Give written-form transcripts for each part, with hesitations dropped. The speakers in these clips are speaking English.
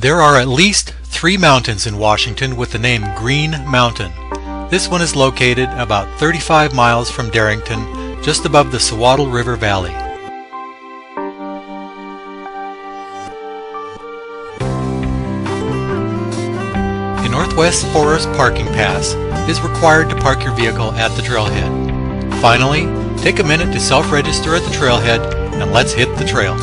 There are at least 3 mountains in Washington with the name Green Mountain. This one is located about 35 miles from Darrington, just above the Sawaddle River Valley. A Northwest Forest parking pass is required to park your vehicle at the trailhead. Finally, take a minute to self-register at the trailhead and let's hit the trail.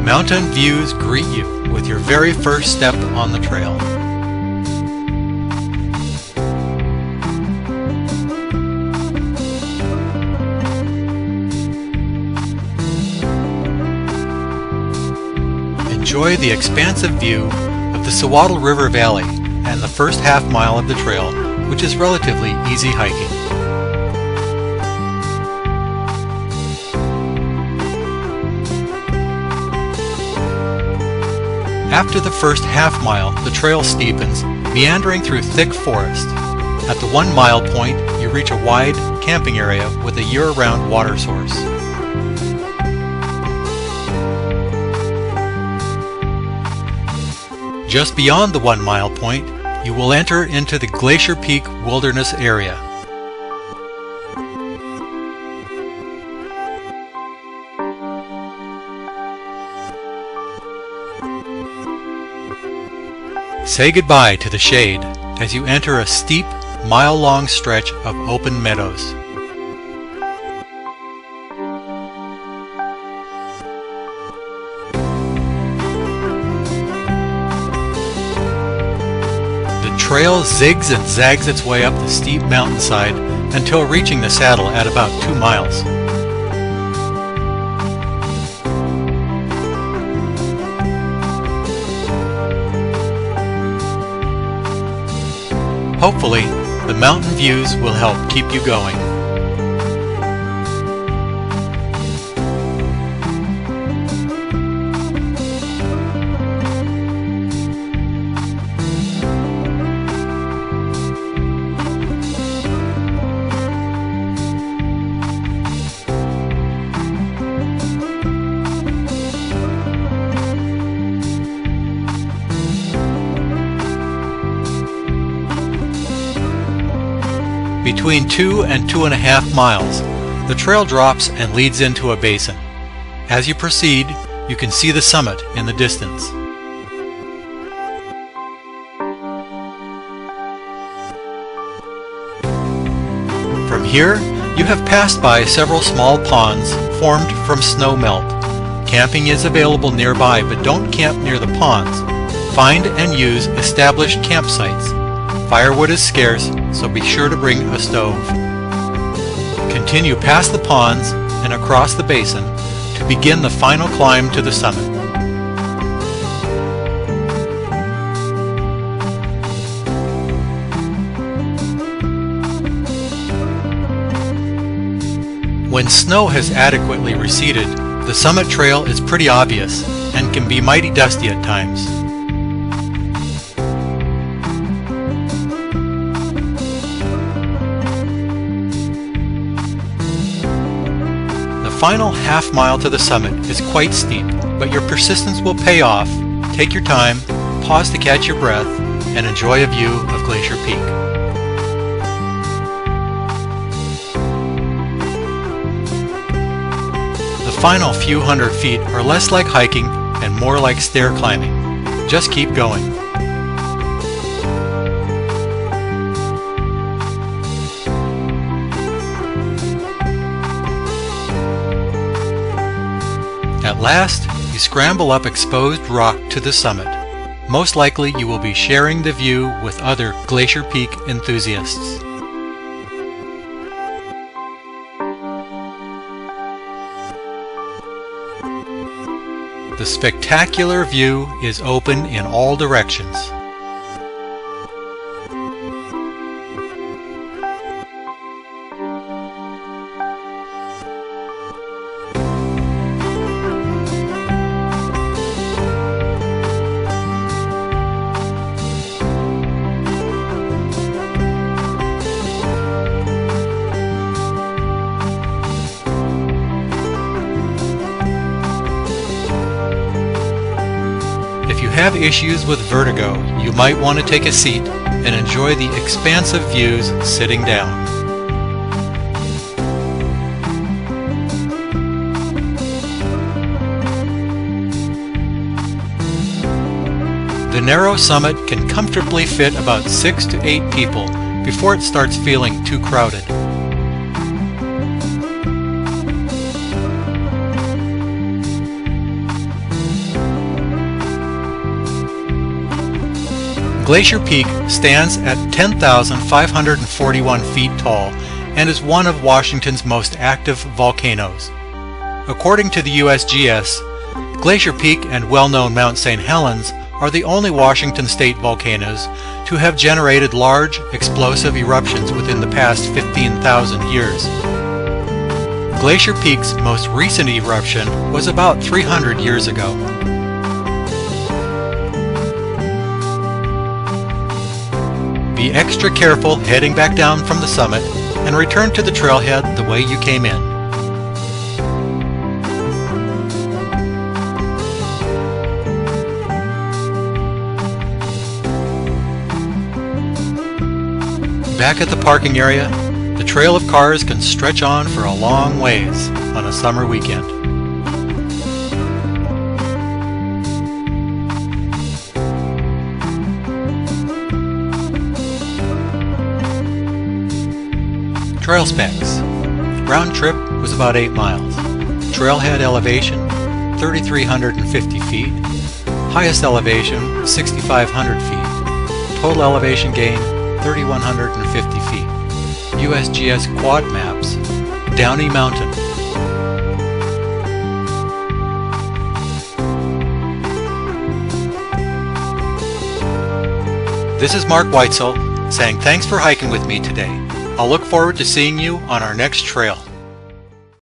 Mountain views greet you with your very first step on the trail. Enjoy the expansive view of the Sawaddle River Valley and the first half mile of the trail, which is relatively easy hiking. After the first half mile, the trail steepens, meandering through thick forest. At the 1 mile point, you reach a wide camping area with a year-round water source. Just beyond the 1 mile point, you will enter into the Glacier Peak Wilderness area. Say goodbye to the shade as you enter a steep, mile-long stretch of open meadows. The trail zigs and zags its way up the steep mountainside until reaching the saddle at about 2 miles. Hopefully, the mountain views will help keep you going. Between 2 and 2.5 miles, the trail drops and leads into a basin. As you proceed, you can see the summit in the distance. From here, you have passed by several small ponds formed from snow melt. Camping is available nearby, but don't camp near the ponds. Find and use established campsites. Firewood is scarce, so be sure to bring a stove. Continue past the ponds and across the basin to begin the final climb to the summit. When snow has adequately receded, the summit trail is pretty obvious and can be mighty dusty at times. The final half mile to the summit is quite steep, but your persistence will pay off. Take your time, pause to catch your breath, and enjoy a view of Glacier Peak. The final few hundred feet are less like hiking and more like stair climbing. Just keep going. At last, you scramble up exposed rock to the summit. Most likely you will be sharing the view with other Glacier Peak enthusiasts. The spectacular view is open in all directions. have issues with vertigo, you might want to take a seat and enjoy the expansive views sitting down. The narrow summit can comfortably fit about 6 to 8 people before it starts feeling too crowded. Glacier Peak stands at 10,541 feet tall and is one of Washington's most active volcanoes. According to the USGS, Glacier Peak and well-known Mount St. Helens are the only Washington state volcanoes to have generated large, explosive eruptions within the past 15,000 years. Glacier Peak's most recent eruption was about 300 years ago. Be extra careful heading back down from the summit and return to the trailhead the way you came in. Back at the parking area, the trail of cars can stretch on for a long ways on a summer weekend. Trail specs. Round trip was about 8 miles. Trailhead elevation 3,350 feet. Highest elevation 6,500 feet. Total elevation gain 3,150 feet. USGS quad maps. Downey Mountain. This is Mark Weitzel saying thanks for hiking with me today. I'll look forward to seeing you on our next trail.